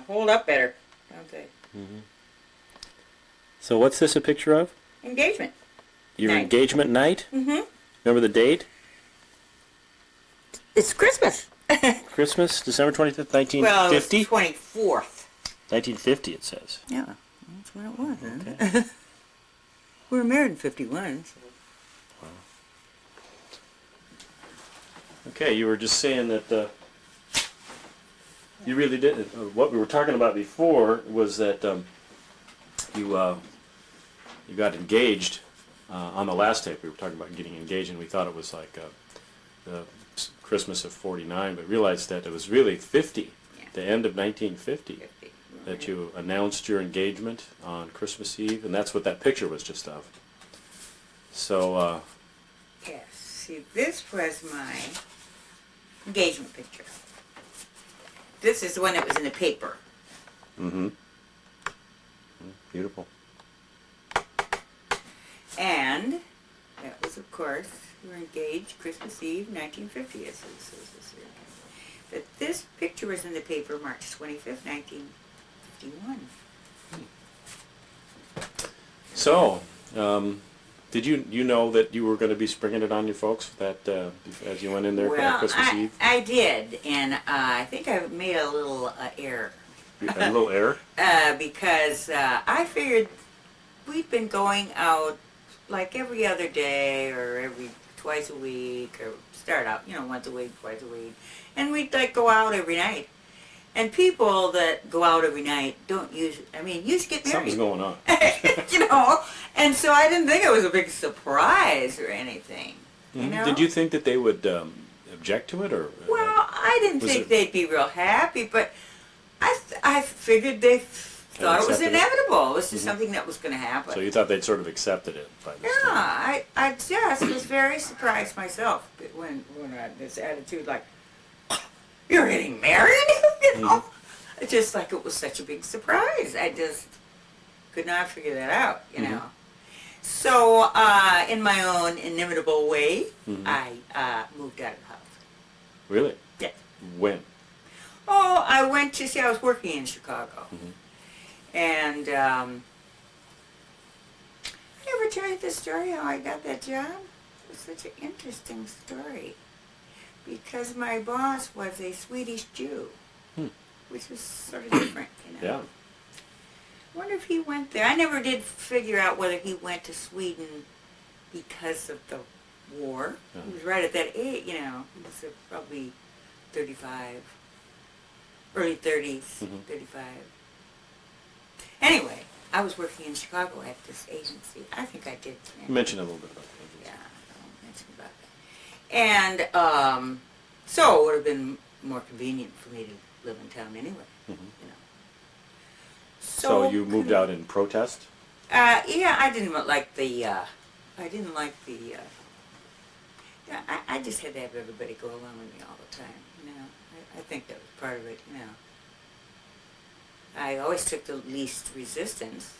hold up better, don't they? Mm-hmm. So what's this a picture of? Engagement. Your night. engagement night? Mm-hmm. Remember the date? It's Christmas. Christmas, December 25th, 1950? Well, it's 24th. 1950 it says. Yeah, that's when it was. Okay. Huh? We were married in 51. So. Wow. Okay, you were just saying that you really did. What we were talking about before was that you got engaged on the last tape. We were talking about getting engaged, and we thought it was like the Christmas of '49, but realized that it was really 50, the end of 1950, that you announced your engagement on Christmas Eve, and that's what that picture was just of. So. Yes. See, this was my engagement picture. This is the one that was in the paper. Mm-hmm. Beautiful. And that was, of course, we were engaged Christmas Eve, 1950. But this picture was in the paper March 25th, 1951. So, did you know that you were going to be springing it on your folks that as you went in there for Christmas Eve? I did, and I think I made a little error. A little error? Because I figured we'd been going out like every other day or twice a week, or start out, once a week, twice a week, and we'd like go out every night. And people that go out every night don't usually get married. Something's going on. And so I didn't think it was a big surprise or anything. Mm-hmm. Did you think that they would object to it, or? Well, I didn't think they'd be real happy, but I figured they thought it was inevitable. It was just something that was going to happen. So you thought they'd sort of accepted it by this time? I just was very surprised myself when I had this attitude like, you're getting married? Mm-hmm. Just like it was such a big surprise. I just could not figure that out, Mm-hmm. So, in my own inimitable way, mm-hmm. I moved out of the house. Really? Yes. When? Oh, I went to I was working in Chicago. Mm-hmm. And, I ever tell you the story how I got that job? It was such an interesting story. Because my boss was a Swedish Jew, which was sort of different, Yeah. I wonder if he went there. I never did figure out whether he went to Sweden because of the war. Yeah. He was right at that age, He was probably 35, early 30s, Mm-hmm. 35. Anyway, I was working in Chicago at this agency. I think I did. Mention a little bit about the Yeah, I'll mention about that. And so it would have been more convenient for me to live in town anyway. Mm-hmm. So you moved out in protest? Yeah, I didn't like the. Yeah, I just had to have everybody go along with me all the time. I think that was part of it. I always took the least resistance,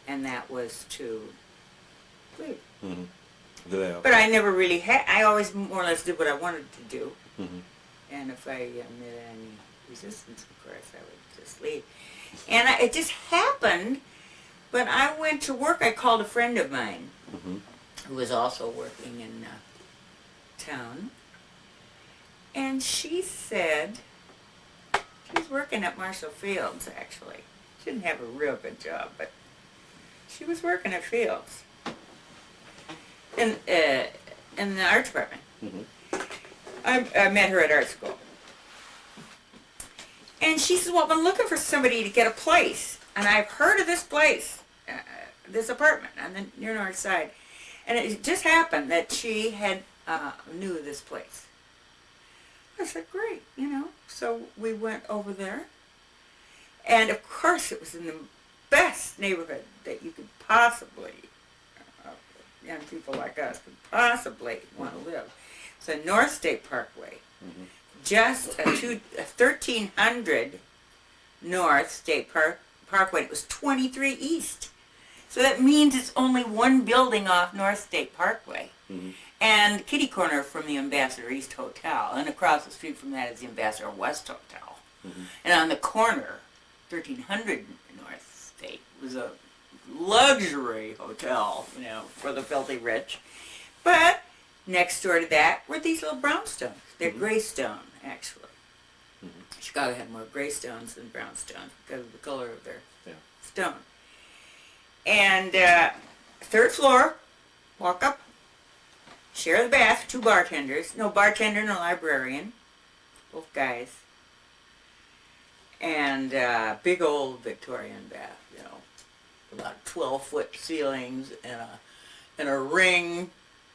and that was to leave. Mm-hmm. But I never really had. I always more or less did what I wanted to do. Mm-hmm. And if I met any resistance, of course, I would just leave. And it just happened when I went to work. I called a friend of mine mm-hmm. who was also working in town. And she said, she was working at Marshall Fields, actually. She didn't have a real good job, but she was working at Fields in the art department. Mm-hmm. I met her at art school. And she says, well, I've been looking for somebody to get a place. And I've heard of this place, this apartment on the near north side. And it just happened that she had knew this place. I said, great, So we went over there. And of course it was in the best neighborhood that you could possibly, young people like us, could possibly want to live. It's a North State Parkway. Mm-hmm. Just a 1300 North State Parkway. It was 23 East. So that means it's only one building off North State Parkway. Mm-hmm. And kitty corner from the Ambassador East Hotel. And across the street from that is the Ambassador West Hotel. And on the corner, 1300 North State, was a luxury hotel, for the filthy rich. But next door to that were these little brownstones. They're gray stone, actually. Chicago had more gray stones than brownstones because of the color of their stone. And third floor, walk up, share the bath, 2 bartenders. No bartender, no librarian, both guys. And big old Victorian bath, about 12-foot ceilings and a ring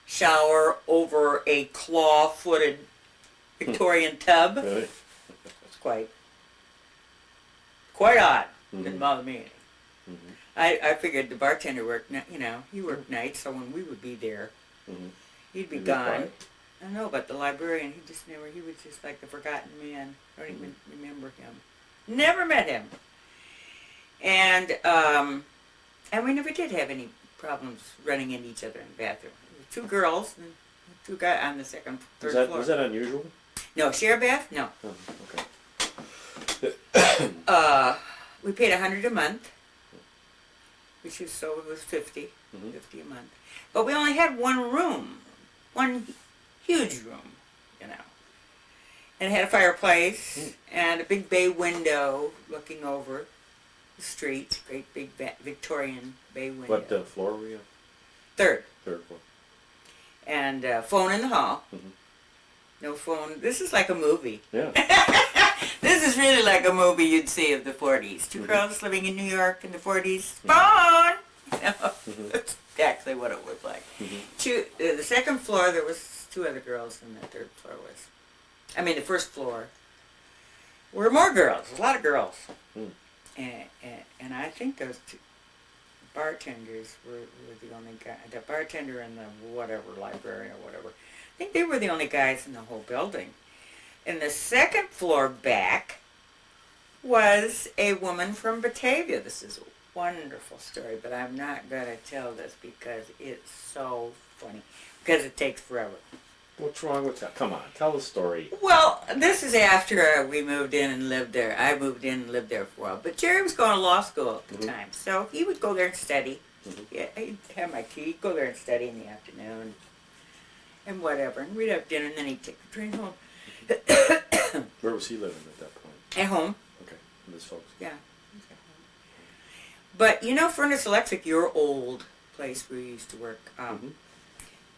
shower over a claw-footed Victorian tub. Really? It's quite odd. Didn't bother me any. I figured the bartender worked, he worked nights, so when we would be there, he'd be gone. Quiet. I don't know, but the librarian, he was just like the forgotten man. I don't even remember him. Never met him. And we never did have any problems running into each other in the bathroom. 2 girls and 2 guys on the third floor. Was that unusual? No, share bath? No. Oh, okay. We paid $100 a month, which is, so it was 50 a month. But we only had one room, one huge room, And it had a fireplace and a big bay window looking over the street, great big Victorian bay window. What floor were you on? Third. Third floor. And phone in the hall. No phone. This is like a movie. Yeah. This is really like a movie you'd see of the 40s. 2 girls living in New York in the 40s. Phone! That's exactly what it was like. The second floor, there was 2 other girls, and the third floor was... the first floor were more girls, a lot of girls. And I think those 2 bartenders were the only guy, the bartender and the whatever, librarian or whatever. I think they were the only guys in the whole building. In the second floor back was a woman from Batavia. This is a wonderful story, but I'm not going to tell this because it's so funny, because it takes forever. What's wrong with that? Come on, tell the story. Well, this is after we moved in and lived there. I moved in and lived there for a while. But Jerry was going to law school at the time, so he would go there and study. Yeah, he'd have my key, he'd go there and study in the afternoon and whatever. And we'd have dinner, and then he'd take the train home. Where was he living at that point? At home. Okay, with his folks. Yeah. But Furnace Electric, your old place where you used to work,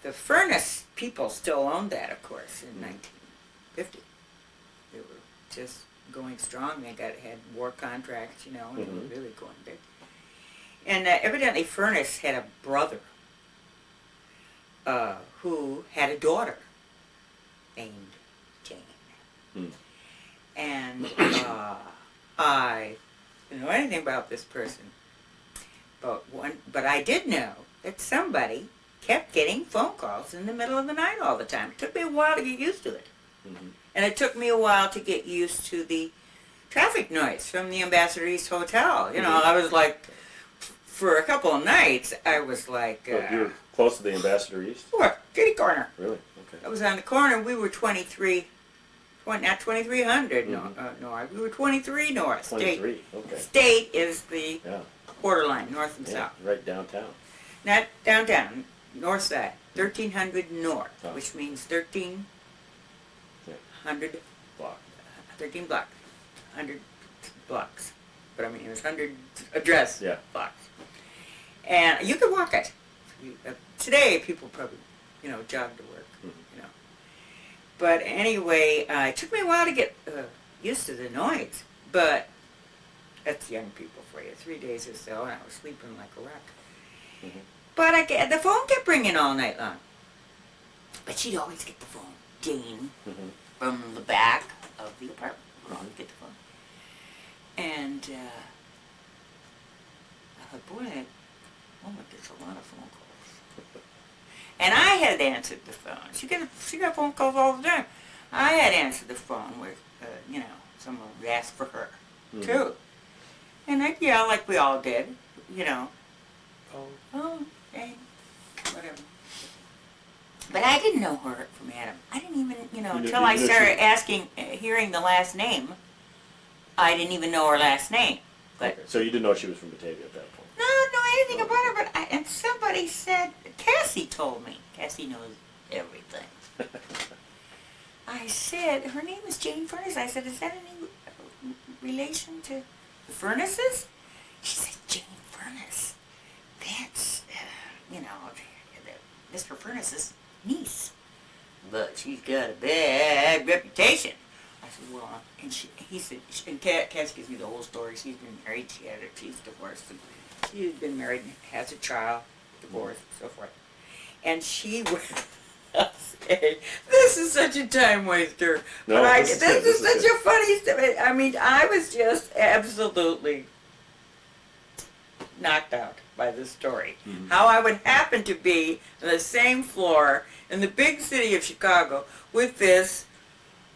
the Furnace people still owned that, of course, in 1950. They were just going strong. They had war contracts, and they were really going big. And evidently Furnace had a brother who had a daughter named Jane. And I didn't know anything about this person. But I did know that somebody kept getting phone calls in the middle of the night all the time. It took me a while to get used to it. And it took me a while to get used to the traffic noise from the Ambassador East Hotel. I was like, for a couple of nights, I was like... you were close to the Ambassador East? What? Kitty corner. Really? Okay. I was on the corner. We were not 2300 north. We were 23 north. 23, okay. State is the borderline, north and south. Right downtown. Not downtown, north side. 1300 north, which means 1300 block. 13 blocks. 100 blocks. But it was 100 address blocks. And you could walk it. Today, people probably, jog to work, But anyway, it took me a while to get used to the noise. But that's young people for you. 3 days or so, and I was sleeping like a rock. But the phone kept ringing all night long. But she'd always get the phone, Jane, from the back of the apartment. Would always get the phone. And I thought, boy, that woman gets a lot of phone calls. And I had answered the phone. She got phone calls all the time. I had answered the phone with, someone would ask for her, too. And I'd yell like we all did, Oh, okay, whatever. But I didn't know her from Adam. I didn't even, until I started hearing the last name, I didn't even know her last name. But Okay. So you didn't know she was from Batavia at that point? no, I didn't know anything about her, and somebody said, Cassie told me. Cassie knows everything. I said, her name is Jane Furnace. I said, is that any relation to the Furnaces? She said, Jane Furnace. That's, Mr. Furnace's niece. But she's got a bad reputation. I said, well, and he said, and Cass gives me the whole story. She's been married, she's divorced, and she's been married and has a child, divorced, and so forth. And she was, this is such a time waster. No, But this this is good. such a funny story. I mean, I was just absolutely knocked out by this story. Mhm. How I would happen to be on the same floor in the big city of Chicago with this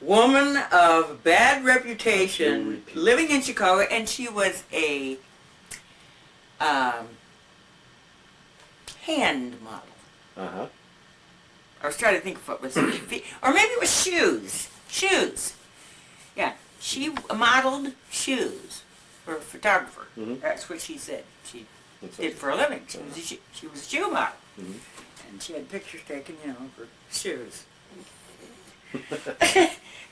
woman of bad reputation living in Chicago, and she was a hand model. Uh-huh. I was trying to think of what was or maybe it was shoes. Shoes. Yeah, she modeled shoes for a photographer. Mhm. That's what she said. She That's did what- for a living. She was a shoe model, Mhm. and she had pictures taken, for shoes.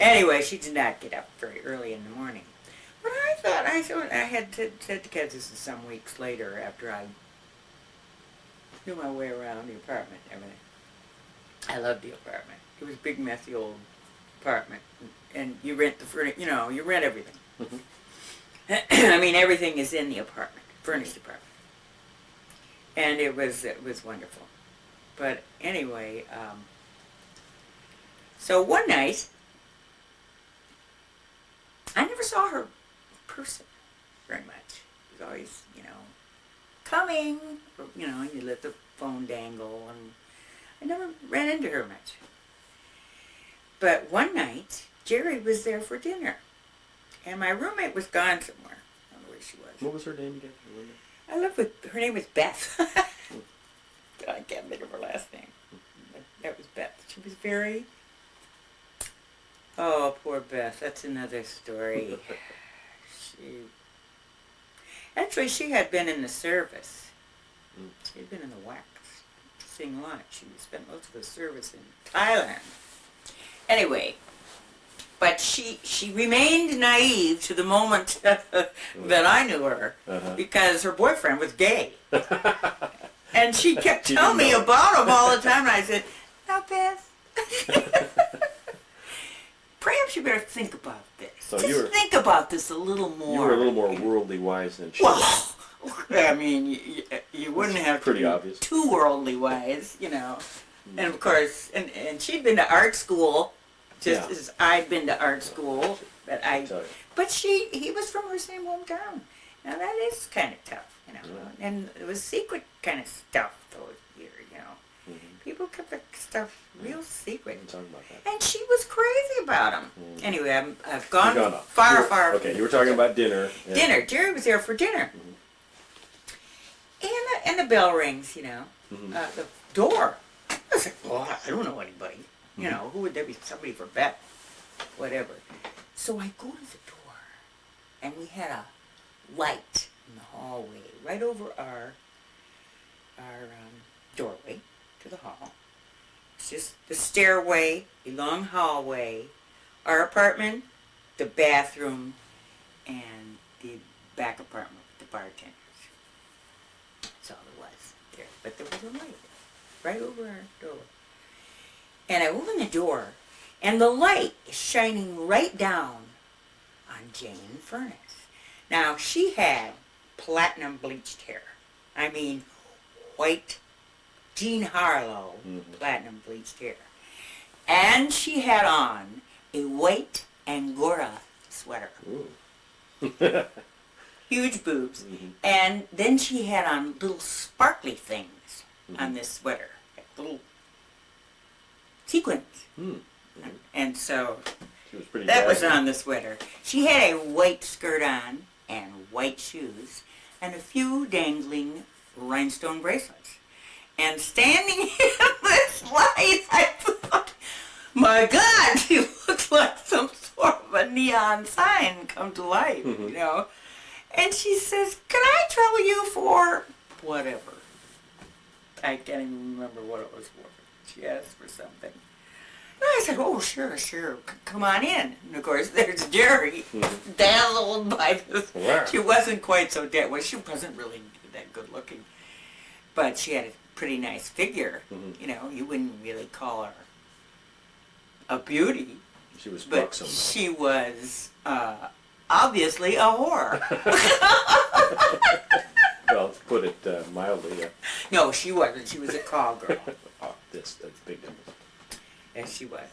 Anyway, she did not get up very early in the morning. But I had said to Kat, this is some weeks later after I knew my way around the apartment and everything. I loved the apartment. It was a big, messy old apartment, and you rent the furniture. You rent everything. Mhm. I mean, everything is in the apartment, furnished apartment, and it was wonderful. But anyway, so one night, I never saw her in person very much. She was always, coming, or, and you let the phone dangle, and I never ran into her much. But one night, Jerry was there for dinner, and my roommate was gone somewhere. I don't know where she was. What was her name again? I lived with, her name was Beth. I can't think of her last name. But that was Beth. She was very, oh, poor Beth. That's another story. Actually, she had been in the service. She had been in the wax. Seeing a lot. She spent most of the service in Thailand. Anyway, but she remained naive to the moment that I knew her, because her boyfriend was gay. And she kept She telling didn't me know. about him all the time, and I said, now, Beth, perhaps you better think about this. So Just you were- think about this a little more. You were a little more worldly wise than she was. Well, I mean, you wouldn't have to pretty be obvious. too worldly wise, And of course, and she'd been to art school, just Yeah. as I'd been to art school. Tell you. But he was from her same hometown. Now that is kind of tough, Yeah. And it was secret kind of stuff those years, Mhm. People kept the stuff real secret. I'm talking about that. And she was crazy about him. Anyway, I've gone You've gone off. far. Okay, you were talking about dinner. Yeah. Dinner. Jerry was there for dinner. And the bell rings, the door. I was like, well, I don't know anybody. Who would there be? Somebody for Beth. Whatever. So I go to the door, and we had a light in the hallway right over our doorway to the hall. It's just the stairway, a long hallway, our apartment, the bathroom, and the back apartment with the bartenders. That's all there was there. But there was a light right over our door. And I opened the door, and the light is shining right down on Jane Furnace. Now, she had platinum bleached hair. I mean, white Jean Harlow platinum bleached hair. And she had on a white Angora sweater. Ooh. Huge boobs. And then she had on little sparkly things on this sweater. Like little sequins. And so She was pretty that was dazzling. on the sweater. She had a white skirt on and white shoes and a few dangling rhinestone bracelets. And standing in this light, I thought, my God, she looks like some sort of a neon sign come to life, you know. And she says, "Can I trouble you for whatever?" I can't even remember what it was for. She asked for something. And I said, "Oh, sure, sure. Come on in." And of course, there's Jerry, dazzled by this. Wow. She wasn't quite so dead. Well, she wasn't really that good looking. But she had a pretty nice figure. You know, you wouldn't really call her a beauty. She was But buxom. she was obviously a whore. Well, to put it mildly, yeah. No, she wasn't. She was a call girl. Oh, that's big difference. Yes, she was.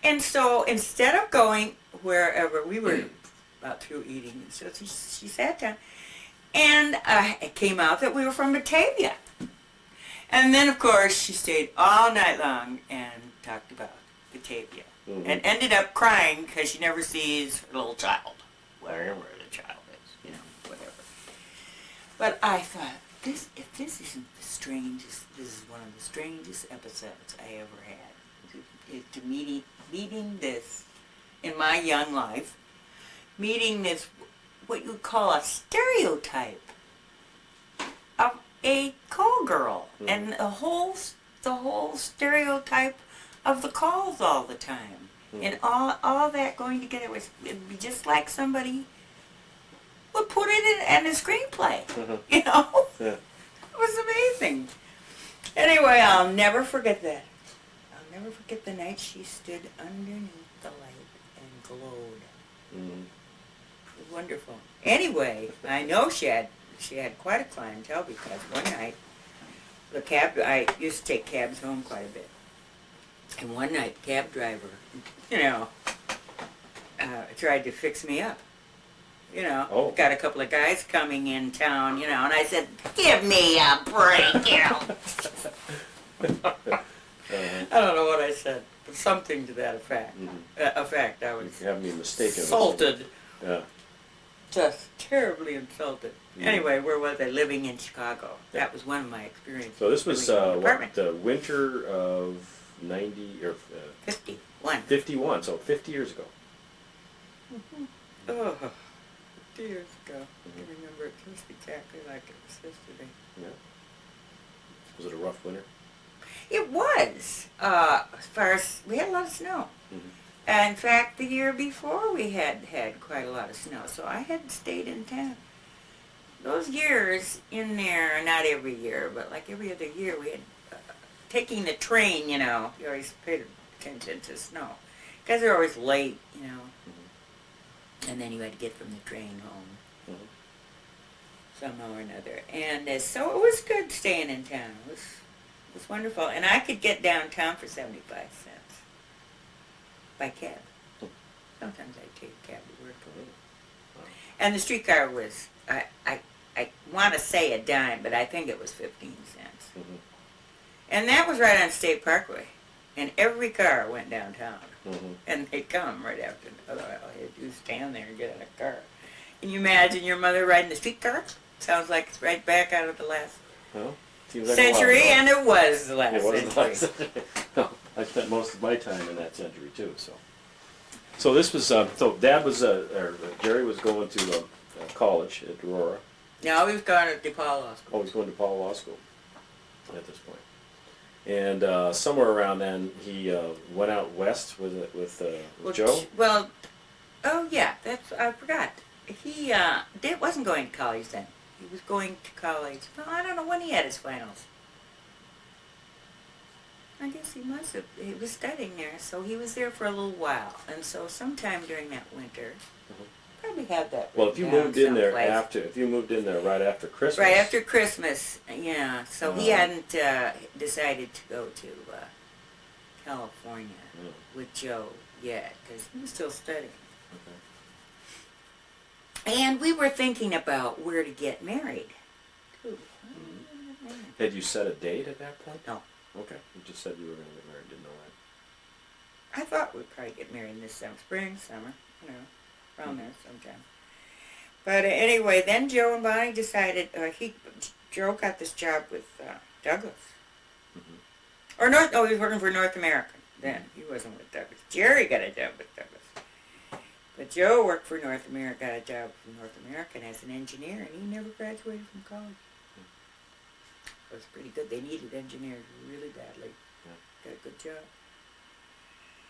And so instead of going wherever, we were about through eating, and so she sat down, and it came out that we were from Batavia. And then, of course, she stayed all night long and talked about Batavia. And ended up crying because she never sees her little child, wherever the child is, you know, whatever. But I thought, if this isn't the strangest, this is one of the strangest episodes I ever had. To meeting this in my young life, meeting this, what you would call a stereotype of a call girl, and the whole stereotype of the calls all the time, and all that going together was, it'd be just like somebody would put it in a screenplay, you know? Yeah. It was amazing. Anyway, I'll never forget that. I'll never forget the night she stood underneath the light and glowed. It was wonderful. Anyway, I know she had quite a clientele because one night, I used to take cabs home quite a bit. And one night, the cab driver, you know, tried to fix me up. You know, got a couple of guys coming in town, you know, and I said, "Give me a break, you know." I don't know what I said, but something to that effect. I was You have me mistaken. insulted, Yeah. just terribly insulted. Anyway, where was I? Living in Chicago. That was one of my experiences. So this was living in an what, apartment. the winter of 90 or 51. 51, so 50 years ago. Oh, 50 years ago. I can remember it just exactly like it was yesterday. Yeah. Was it a rough winter? It was. As far as we had a lot of snow. In fact, the year before we had quite a lot of snow, so I had stayed in town. Those years in there, not every year, but like every other year, we had taking the train. You know, you always paid attention to snow because they're always late. You know, and then you had to get from the train home somehow or another. And so it was good staying in town. It was wonderful, and I could get downtown for 75 cents by cab. Sometimes I'd take a cab to work. And the streetcar was, I want to say a dime, but I think it was 15 cents. And that was right on State Parkway. And every car went downtown. And they'd come right after. Otherwise, you stand there and get in a car. Can you imagine your mother riding the streetcar? Sounds like it's right back out of the last century, and it was the last century. No, I spent most of my time in that century too. So this was so Dad was or Jerry was going to college at Aurora. No, he was going to DePaul Law School. Oh, he's going to DePaul Law School at this point. And somewhere around then, he went out west with Joe. Well, oh yeah, I forgot. He wasn't going to college then. He was going to college. Well, I don't know when he had his finals. I guess he must have. He was studying there, so he was there for a little while. And so sometime during that winter, probably had that. Well, if you moved in there right after Christmas. Right after Christmas, yeah. So he hadn't decided to go to California with Joe yet, because he was still studying. And we were thinking about where to get married, too. Had you set a date at that point? No. Okay. You just said you were going to get married. Didn't know that. I thought we'd probably get married this spring, summer, you know, around there sometime. But anyway, then Joe and Bonnie decided, Joe got this job with Douglas. Or he was working for North American then. He wasn't with Douglas. Jerry got a job with Douglas. But Joe worked for North America, got a job from North American as an engineer, and he never graduated from college. It was pretty good. They needed engineers really badly. Yeah. Got a good job.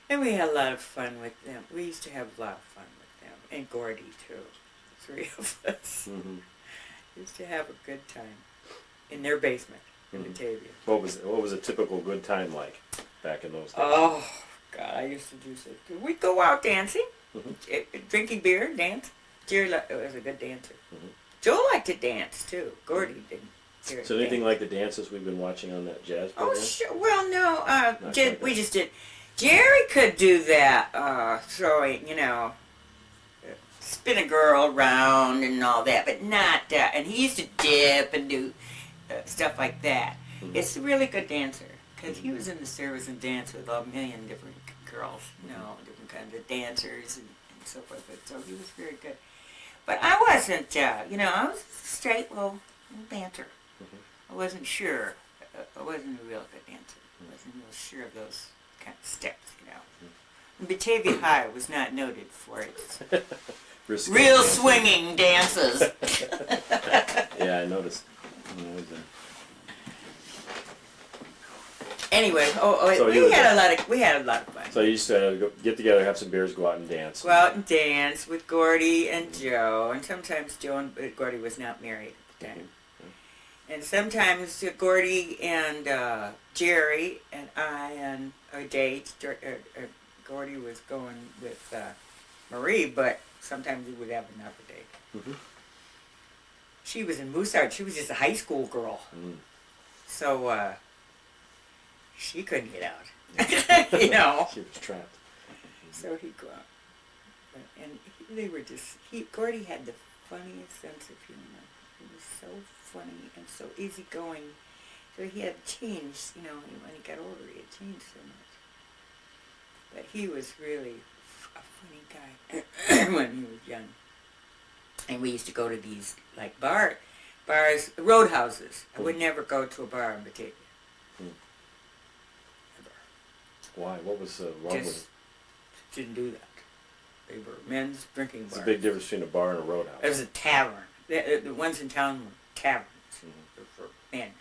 And we had a lot of fun with them. We used to have a lot of fun with them. And Gordy, too. 3 of us. Mm-hmm. Used to have a good time in their basement in Mm-hmm. Batavia. What was a typical good time like back in those days? Oh, God, I used to do so. We'd go out dancing, drinking beer, dance. Jerry was a good dancer. Mm-hmm. Joe liked to dance, too. Gordy didn't. So anything like the dances we've been watching on that jazz program? Oh, sure. Well, no. quite We that. just did. Jerry could do that, throwing, spin a girl around and all that, but not that. And he used to dip and do stuff like that. Mhm. It's a really good dancer because he was in the service and dance with a million different girls, different kinds of dancers and so forth. So he was very good. But I wasn't, I was a straight little dancer. Mhm. I wasn't sure. I wasn't a real good dancer. I wasn't real sure of those kind of steps, And Batavia High was not noted for its Risky real dancing. swinging dances. Yeah, I noticed. When I was there. Anyway, So you we would- had a lot of fun. So you used to get together, have some beers, go out and dance. Go out and dance with Gordy and Joe, and sometimes Joe and Gordy was not married at the time. And sometimes Gordy and Jerry and I on a date. Gordy was going with Marie, but sometimes we would have another date. Mm-hmm. She was in Mooseheart. She was just a high school girl. Mm. So she couldn't get out. She was trapped. So he'd go out. And they were just, Gordy had the funniest sense of humor. He was so funny and so easygoing. So he had changed, when he got older, he had changed so much. But he was really a funny guy when he was young. And we used to go to these, like, bars, roadhouses. I would never go to a bar in Batavia. Why? What was wrong with Just it? didn't do that. They were men's drinking bars. It's a big difference between a bar and a roadhouse. It was a tavern. The ones in town were taverns. Mhm. They were for men.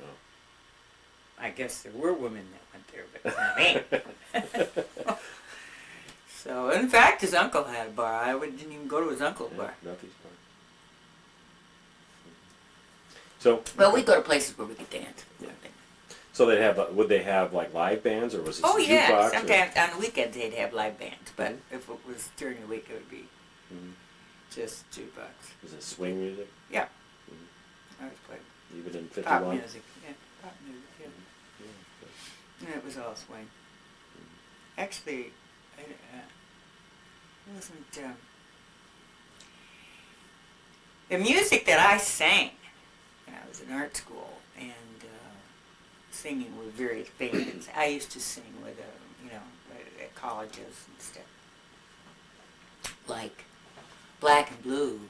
Oh. I guess there were women that went there, but not me. So, in fact, his uncle had a bar. I didn't even go to his uncle's bar. Nothing's bar. So, Well, we go to places where we could dance. Yeah. so they have. Would they have like live bands, or was it Oh, a yeah. jukebox? Sometimes on the weekends they'd have live bands, but if it was during the week, it would be Mhm. just jukebox. Was it swing music? Yeah. Mhm. I was playing Even in pop 51? music. Yeah, pop music, yeah. Yeah. And it was all swing. Actually, it wasn't, the music that I sang when I was in art school and singing with various bands, I used to sing with, at colleges and stuff. Like Black and Blue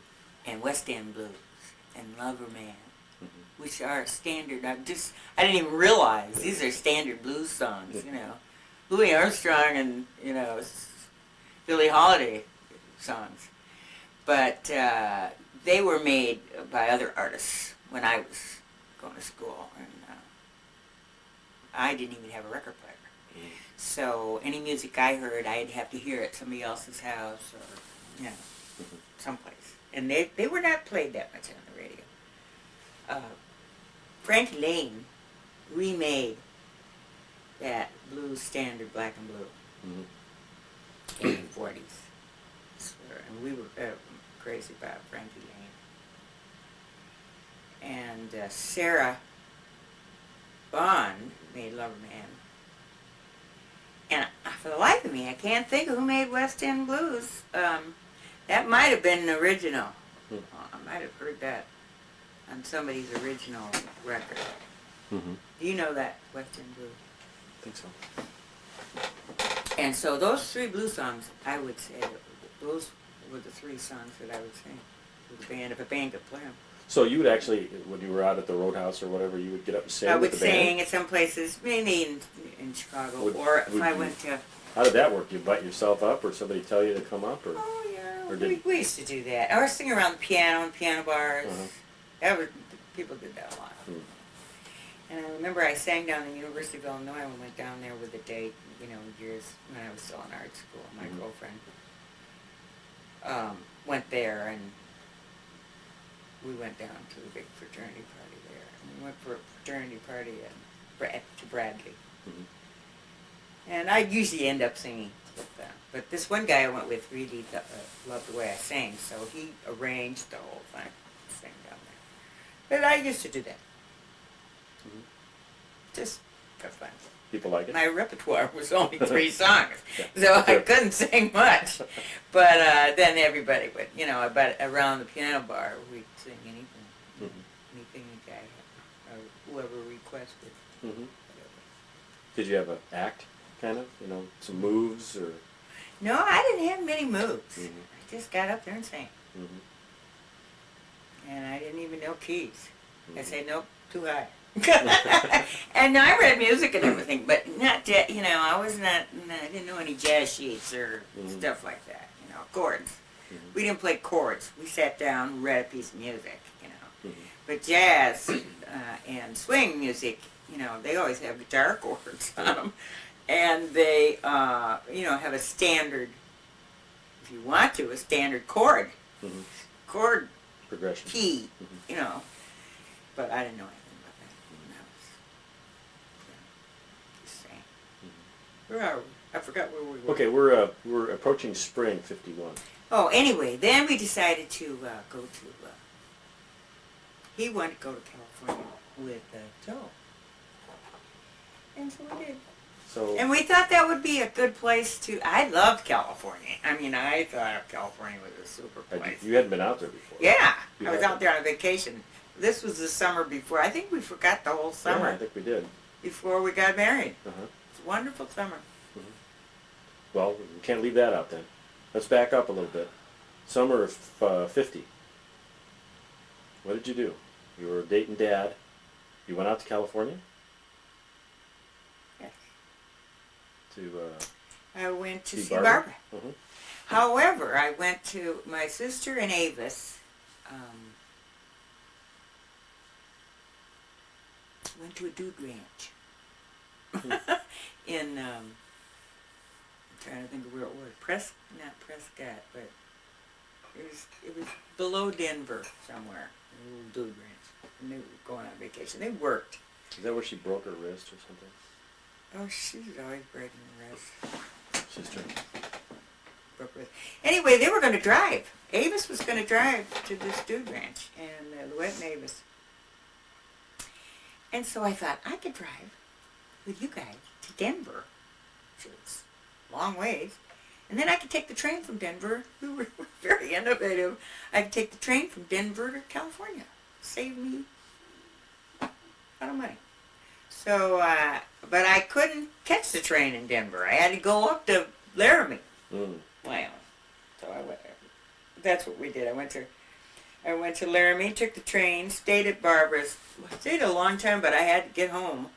and West End Blues and Lover Man, which are standard. I didn't even realize these are standard blues songs, Louis Armstrong and, Billie Holiday songs. But they were made by other artists when I was going to school. And I didn't even have a record player. Mhm. So any music I heard, I'd have to hear at somebody else's house or, someplace. And they were not played that much on the radio. Frankie Lane remade that blues standard Black and Blue Mhm. in the 40s. And we were crazy about Frankie Lane. And Sarah Bond made Lover Man. And for the life of me, I can't think of who made West End Blues. That might have been an original. Hmm. I might have heard that on somebody's original record. Mhm. Do you know that, West End Blues? I think so. And so those 3 blues songs, I would say, those were the 3 songs that I would sing with the band, if a band could play them. So you would actually, when you were out at the Roadhouse or whatever, you would get up and sing I with would the band? sing at some places, mainly in Chicago, Would- or if would I you- went to How did that work? You invite yourself up, or somebody tell you to come up, or? Oh yeah, Or we used to do that. I was singing around the piano in piano bars. Uh-huh. People did that a lot. Hmm. And I remember I sang down in the University of Illinois and went down there with a date, years when I was still in art school. My Mhm. girlfriend went there, and we went down to the big fraternity party there. And we went for a fraternity party to Bradley. Mhm. And I usually end up singing with them. But this one guy I went with really loved the way I sang, so he arranged the whole thing, sang down there. But I used to do that. Mhm. Just for fun. People like it? My repertoire was only 3 songs, Yeah. so I Sure. couldn't sing much. But then everybody would, but around the piano bar, we'd sing anything. Mhm. Anything the guy had, or whoever requested. Mhm. Did you have an act, kind of? Some moves, or? No, I didn't have many moves. Mhm. I just got up there and sang. Mhm. And I didn't even know keys. I Mhm. said, nope, too high. And I read music and everything, but not, I was not, I didn't know any jazz sheets or Mhm. stuff like that, chords. Mhm. We didn't play chords. We sat down, read a piece of music, Mhm. But jazz and swing music, they always have guitar chords on them. And they, have a standard, if you want to, a standard chord Mhm. Progression. key, Mhm. But I didn't know anything about that. And that was, just saying. Mhm. Where are we? I forgot where we were. Okay, we're approaching spring '51. Oh, anyway, then we decided to go to, he wanted to go to California with Joe. And so we did. So. And we thought that would be a good place to, I loved California. I mean, I thought California was a super place. You hadn't been out there before. Yeah, You I was had out there on a vacation. This was the summer before. I think we forgot the whole summer. Yeah, I think we did. Before we got married. Uh-huh. It's a wonderful summer. Mhm. Well, we can't leave that out then. Let's back up a little bit. Summer of '50. What did you do? You were dating Dad. You went out to California? Yes. To I went to see Barbara? Barbara. Mhm. However, I went to my sister and Avis. Went to a dude ranch I'm trying to think of where it was. Not Prescott, but it was below Denver somewhere. A little dude ranch. And they were going on vacation. They worked. Is that where she broke her wrist or something? Oh, she was always breaking the wrist. Sister. Broke her wrist. Anyway, they were going to drive. Avis was going to drive to this dude ranch, and Louette and Avis. And so I thought, I could drive with you guys to Denver, which is a long ways. And then I could take the train from Denver. We were very innovative. I could take the train from Denver to California. Save me a lot of money. So, but I couldn't catch the train in Denver. I had to go up to Laramie. Mm. Wyoming. So I went. That's what we did. I went to Laramie, took the train, stayed at Barbara's. Stayed a long time, but I had to get home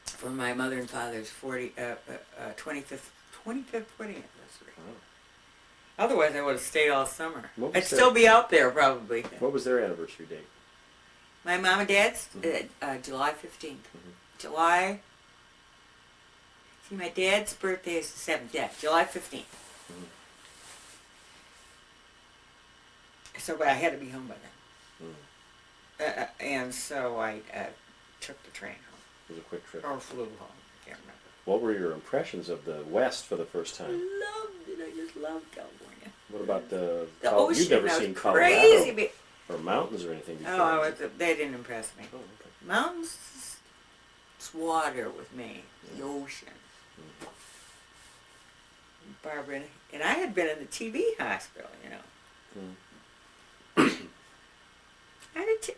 for my mother and father's 25th wedding anniversary. Wow. Otherwise, I would have stayed all summer. What I'd was still be out there probably. What was their anniversary date? My mom and dad's July 15th. July. See, my dad's birthday is the 7th. Yeah, July 15th. So, but I had to be home by then. And so I took the train home. It was a quick trip. Or flew home. I can't remember. What were your impressions of the West for the first time? Loved it. I just loved California. What about the ocean? You've never I was seen crazy. Colorado or mountains or anything before? Oh, they didn't impress me. Oh, okay. Mountains, it's water with me. The ocean. Barbara and I had been in the TB hospital,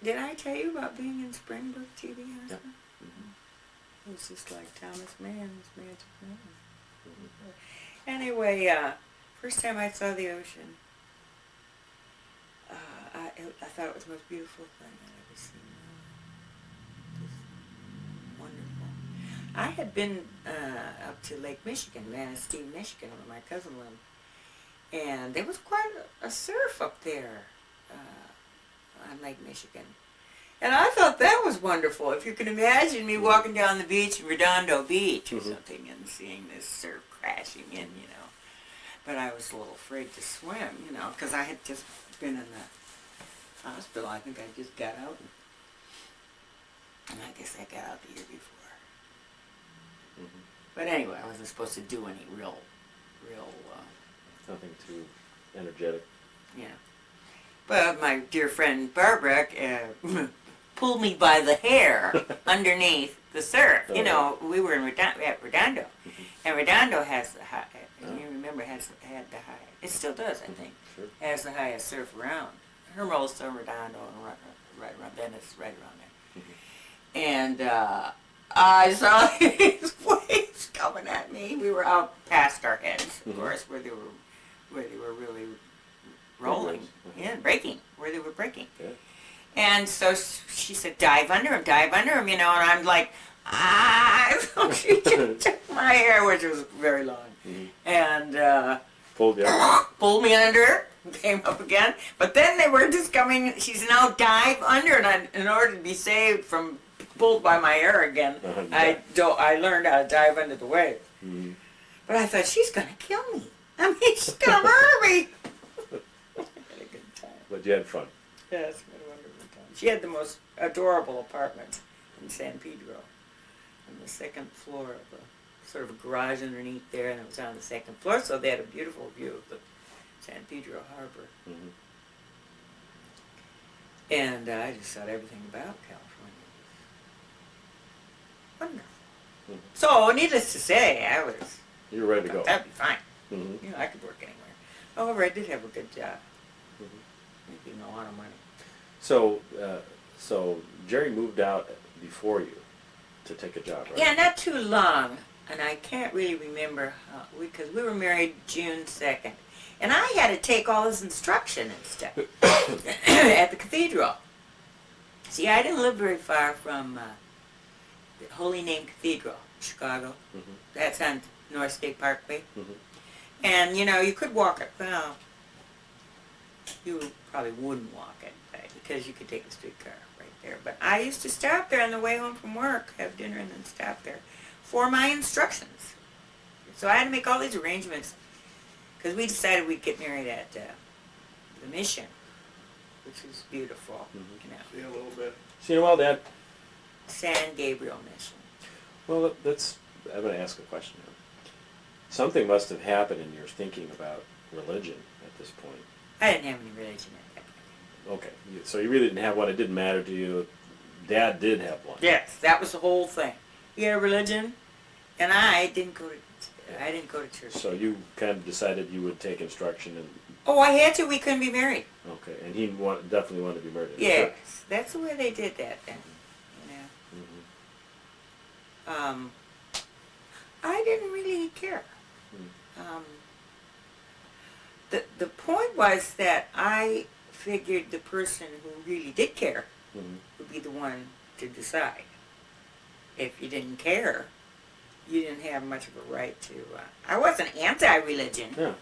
Did I tell you about being in Springbrook TB hospital? Yeah. It was just like Thomas Mann's Magic Mountain. Anyway, first time I saw the ocean, I thought it was the most beautiful thing I'd ever seen. Just wonderful. I had been up to Lake Michigan, Manistee, Michigan, where my cousin lived. And there was quite a surf up there on Lake Michigan. And I thought that was wonderful. If you can imagine me walking down the beach in Redondo Beach or something and seeing this surf crashing in, you know. But I was a little afraid to swim, you know, because I had just been in the hospital. I think I just got out. And I guess I got out the year before. But anyway, I wasn't supposed to do any real, Nothing too energetic. yeah. But my dear friend Barbara pulled me by the hair underneath the surf. You know, we were in Redondo, and Redondo has the high. You remember had the high. It still does, I think. Sure. Has the highest surf around. Hermosa, Redondo, and right around Venice, right around there. And I saw these waves coming at me. We were out past our heads, of course, where they were really rolling in, breaking, where they were breaking. Yeah. And so she said, dive under him, you know, and I'm like, so she just took my hair, which was very long, and Pulled you up. pulled me under, came up again, but then they were just coming, she's now dive under, and in order to be saved from pulled by my hair again, I learned how to dive under the wave. But I thought, she's going to kill me. I mean, she's going to murder me. I had a good time. But you had fun. Yes, we had a wonderful time. She had the most adorable apartment in San Pedro, on the second floor of a sort of a garage underneath there, and it was on the second floor, so they had a beautiful view of the San Pedro Harbor. And I just thought everything about California was wonderful. So, needless to say, You were ready to go. that'd be fine. You know, I could work anywhere. However, I did have a good job. Making a lot of money. So Jerry moved out before you to take a job, right? Yeah, not too long. And I can't really remember how, because we were married June 2nd. And I had to take all his instruction and stuff at the cathedral. See, I didn't live very far from the Holy Name Cathedral, Chicago. That's on North State Parkway. And, you know, you could walk it. Well, you probably wouldn't walk it, because you could take a streetcar right there. But I used to stop there on the way home from work, have dinner, and then stop there for my instructions. So I had to make all these arrangements, because we decided we'd get married at the Mission, which is beautiful. You know. See a little bit. So, you know, well, Dad, San Gabriel Mission. well, I'm going to ask a question here. Something must have happened in your thinking about religion at this point. I didn't have any religion at that point. Okay, so you really didn't have one. It didn't matter to you. Dad did have one. Yes, that was the whole thing. He had a religion, and I didn't go to church. So you kind of decided you would take instruction, and Oh, I had to. We couldn't be married. okay, and he definitely wanted to be married. Yes, that's the way they did that then. You know. I didn't really care. The point was that I figured the person who really did care would be the one to decide. If you didn't care, you didn't have much of a right to. I wasn't anti-religion. Yeah.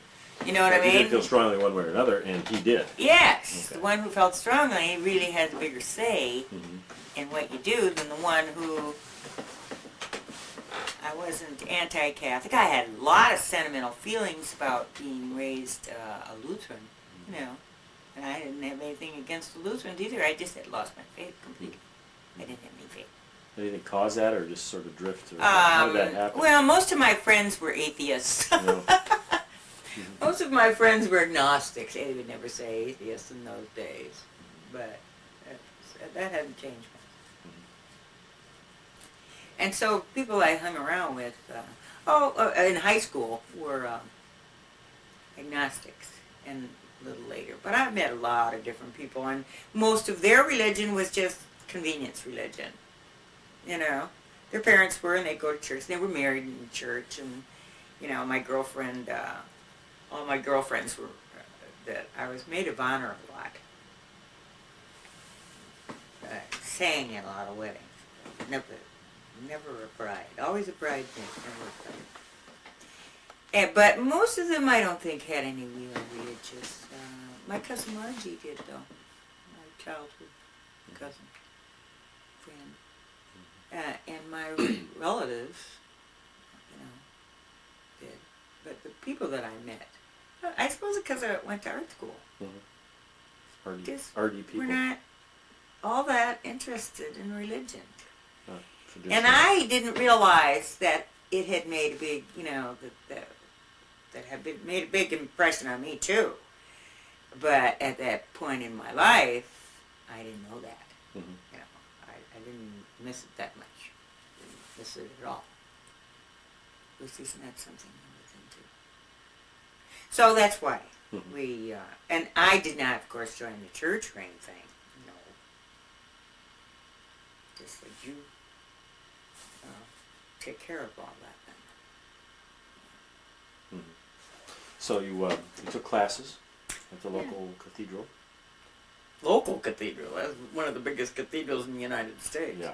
You know what I He mean? did feel strongly one way or another, and he did. Yes, Okay. the one who felt strongly really has a bigger say in what you do than the one who. I wasn't anti-Catholic. I had a lot of sentimental feelings about being raised a Lutheran, you know, and I didn't have anything against the Lutherans either. I just had lost my faith completely. I didn't have any faith. Anything cause that, or just sort of drift? Or how did that happen? Well, most of my friends were atheists. No. Most of my friends were agnostics. They would never say atheists in those days, but that hasn't changed much. And so people I hung around with, in high school, were agnostics, and a little later. But I met a lot of different people, and most of their religion was just convenience religion. You know, their parents were, and they'd go to church. They were married in church, and you know, my girlfriend, all my girlfriends were that I was maid of honor a lot. Sang in a lot of weddings. Never never a bride. Always a bride thing, never a bride. But most of them I don't think had any real religious. My cousin Margie did though. My childhood cousin, friend. And my relatives, did. But the people that I met, I suppose because I went to art school. Arty people. We're not all that interested in religion. Traditional. And I didn't realize that it had made a big, that had made a big impression on me too. But at that point in my life, I didn't know that. Mm-hmm. I didn't miss it that much. Didn't miss it at all. Which isn't that something I was into. So that's why we, and I did not, of course, join the church or anything. No. Just like you take care of all that then. Mm-hmm. So you took classes at the local cathedral? Local cathedral. That's one of the biggest cathedrals in the United States. Yeah,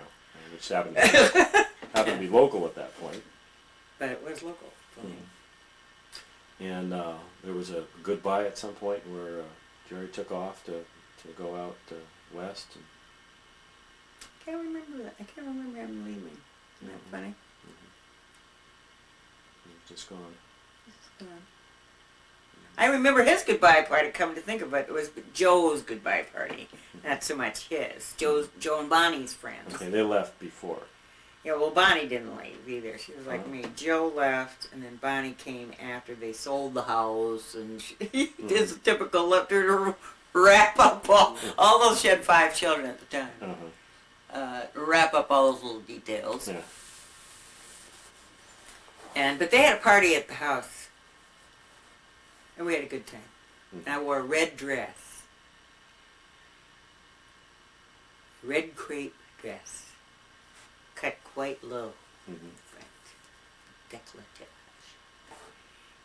which happened to be local at that point. But it was local. And there was a goodbye at some point where Jerry took off to go out west. And I can't remember that. I can't remember him leaving. Isn't that funny? He was just gone. I remember his goodbye party, come to think of it. It was Joe's goodbye party, not so much his. Joe and Bonnie's friends. Okay, they left before. Yeah, well, Bonnie didn't leave either. She was like me. Joe left, and then Bonnie came after they sold the house, and she just typical left her to wrap up all those. She had 5 children at the time. Wrap up all those little details. Yeah. But they had a party at the house, and we had a good time. And I wore a red dress, red crepe dress. Cut quite low, décolletage.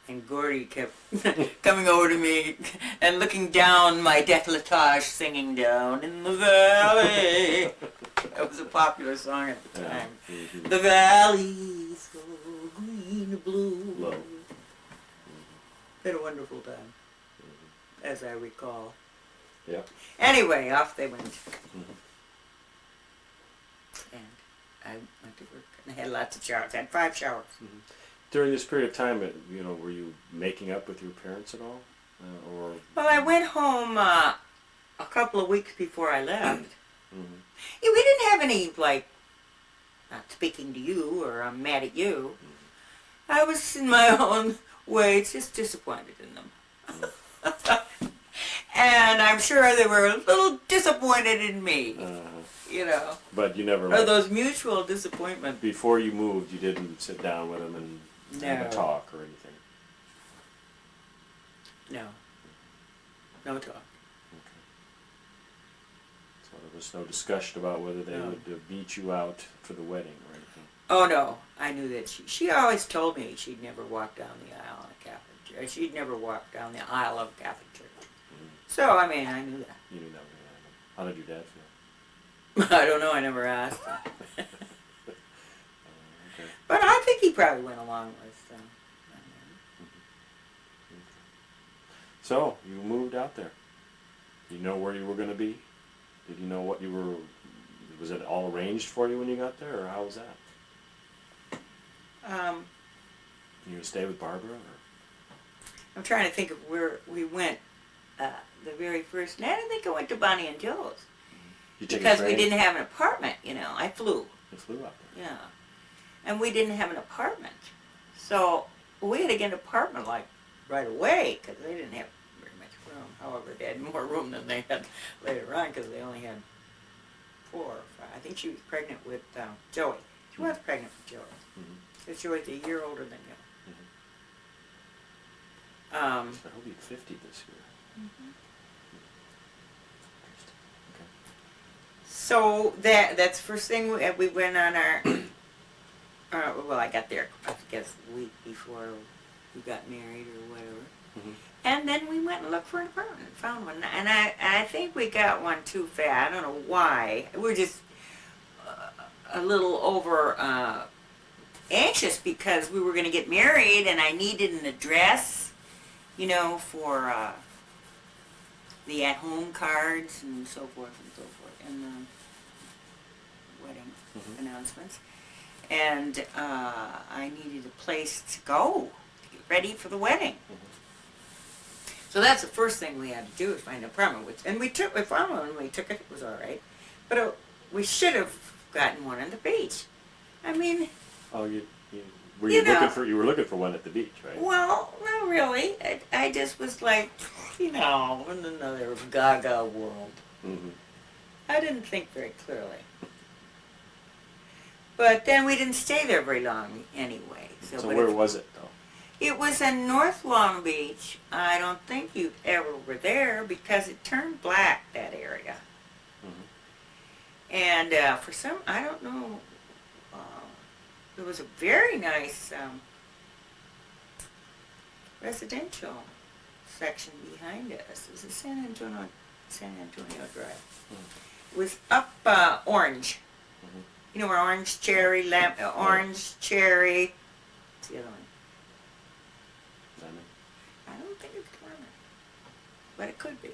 And Gordy kept coming over to me and looking down my décolletage, singing "Down in the Valley." That was a popular song at the time. The valley so green and blue. Low. Had a wonderful time, as I recall. Yeah. Anyway, off they went. And I went to work, and I had lots of showers. I had 5 showers. During this period of time, were you making up with your parents at all, or? Well, I went home a couple of weeks before I left. Yeah, we didn't have any, not speaking to you or I'm mad at you. I was in my own way just disappointed in them. And I'm sure they were a little disappointed in me. But you never. Or those mutual disappointments. Before you moved, you didn't sit down with them and have a talk or anything. No. No talk. Okay. So there was no discussion about whether they would beat you out for the wedding or anything. Oh no, I knew that she always told me she'd never walk down the aisle in a Catholic church. She'd never walk down the aisle of a Catholic church. So I knew that. You knew that. How did your dad feel? I don't know. I never asked him. Okay. But I think he probably went along with them. So you moved out there. Did you know where you were going to be? Did you know what you were? Was it all arranged for you when you got there, or how was that? You gonna stay with Barbara? Or? I'm trying to think of where we went. The very first night, I think I went to Bonnie and Joe's. Because we didn't have an apartment, I flew. You flew out there. Yeah. And we didn't have an apartment. So we had to get an apartment right away because they didn't have very much room. However, they had more room than they had later on because they only had 4 or 5. I think she was pregnant with Joey. She was pregnant with Joey. Because Joey's a year older than you. I'll be 50 this year. So that's the first thing we went on our. Well, I got there, I guess, a week before we got married or whatever. And then we went and looked for an apartment and found one. And I think we got one too fast. I don't know why. We're just a little over anxious because we were going to get married and I needed an address, for the at-home cards and so forth and the wedding announcements. And I needed a place to go to get ready for the wedding. So that's the first thing we had to do is find an apartment. And we found one, and we took it. It was all right, but we should have gotten one on the beach. I mean, Oh, you were looking for one at the beach, right? well, not really. I just was like, in another gaga world. Mm-hmm. I didn't think very clearly. But then we didn't stay there very long anyway. So where was it, though? It was in North Long Beach. I don't think you ever were there because it turned black, that area. Mm-hmm. And for some, I don't know, it was a very nice residential section behind us. It was a San Antonio Drive. Mm-hmm. It was up Orange. Mm-hmm. You know where Orange, Cherry, Orange, Cherry. What's the other one? Lemon. I don't think it's lemon, but it could be.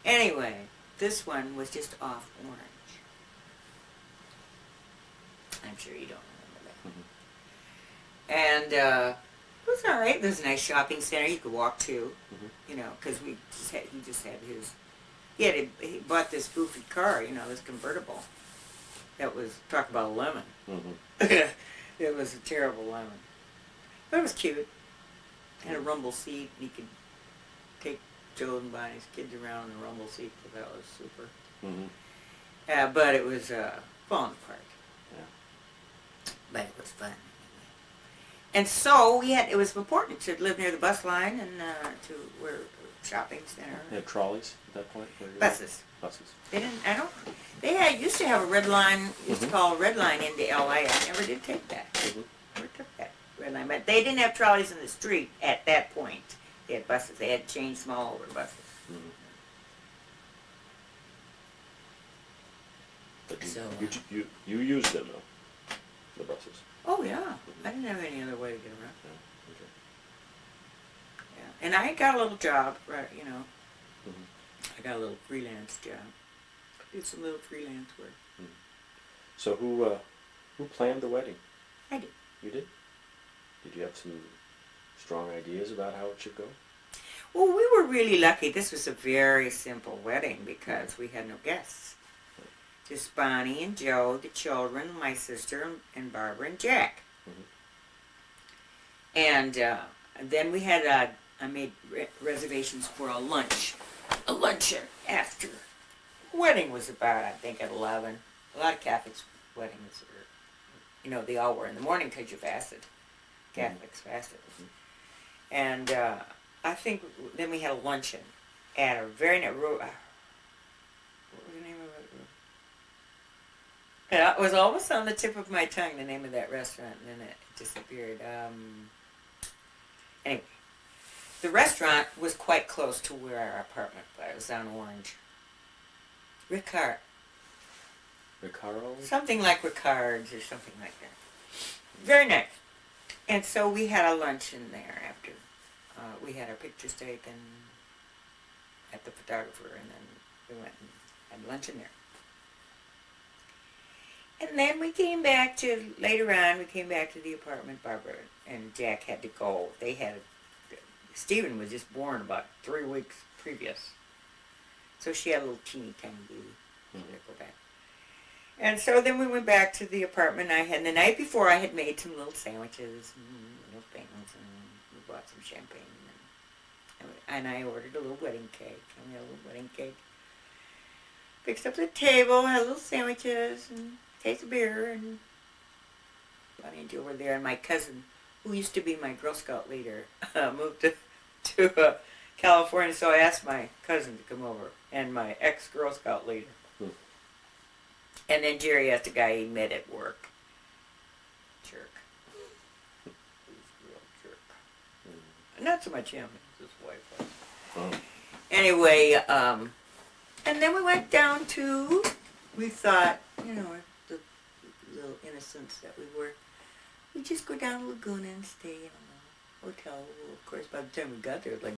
Anyway, this one was just off Orange. I'm sure you don't remember that. Mm-hmm. And it was all right. There's a nice shopping center you could walk to, Mm-hmm. because he just had his. He bought this goofy car, this convertible. That was talk about a lemon. Mm-hmm. It was a terrible lemon, but it was cute. Had a rumble seat, and he could take Joe and Bonnie's kids around in the rumble seat, so that was super. Mm-hmm. But it was falling apart. Yeah. But it was fun. And so it was important to live near the bus line and to where shopping center. They had trolleys at that point? Buses. Buses. They used to have a red line, used to call a red line into LA. I never did take that. Mm-hmm. Never took that red line. But they didn't have trolleys in the street at that point. They had buses. They had changed them all over buses. Mm-hmm. But So, you used them, though, the buses. oh, yeah. I didn't have any other way to get around. Yeah. Okay. Yeah. And I got a little job, right, Mm-hmm. I got a little freelance job. Did some little freelance work. So who planned the wedding? I did. You did? Did you have some strong ideas about how it should go? Well, we were really lucky. This was a very simple wedding because we had no guests. Just Bonnie and Joe, the children, my sister, and Barbara and Jack. Mm-hmm. And then we had, I made reservations for a luncheon after. Wedding was about, I think, at 11. A lot of Catholics' weddings were, they all were in the morning because you fasted. Catholics fasted. Mm-hmm. And I think then we had a luncheon at a very nice, what was the name of it? Yeah, it was almost on the tip of my tongue, the name of that restaurant, and then it disappeared. Anyway, the restaurant was quite close to where our apartment was. It was on Orange. Ricard. Something like Ricard's or something like that. Very nice. And so we had a luncheon there after. We had our pictures taken at the photographer, and then we went and had luncheon there. And then later on, we came back to the apartment. Barbara and Jack had to go. Stephen was just born about 3 weeks previous. So she had a little teeny tiny baby. She had to go back. And so then we went back to the apartment. The night before I had made some little sandwiches and little things, and we bought some champagne. And I ordered a little wedding cake. And we had a little wedding cake. Fixed up the table, had little sandwiches, and a case of beer, and Bonnie and Joe were there. And my cousin, who used to be my Girl Scout leader, moved to California, so I asked my cousin to come over, and my ex-Girl Scout leader. And then Jerry asked a guy he met at work. Jerk. He's a real jerk. Not so much him, it's his wife. Oh. Anyway, And then we went down to, we thought, you know, the little innocents that we were, we just go down to Laguna and stay in a hotel. Well, of course, by the time we got there, it was like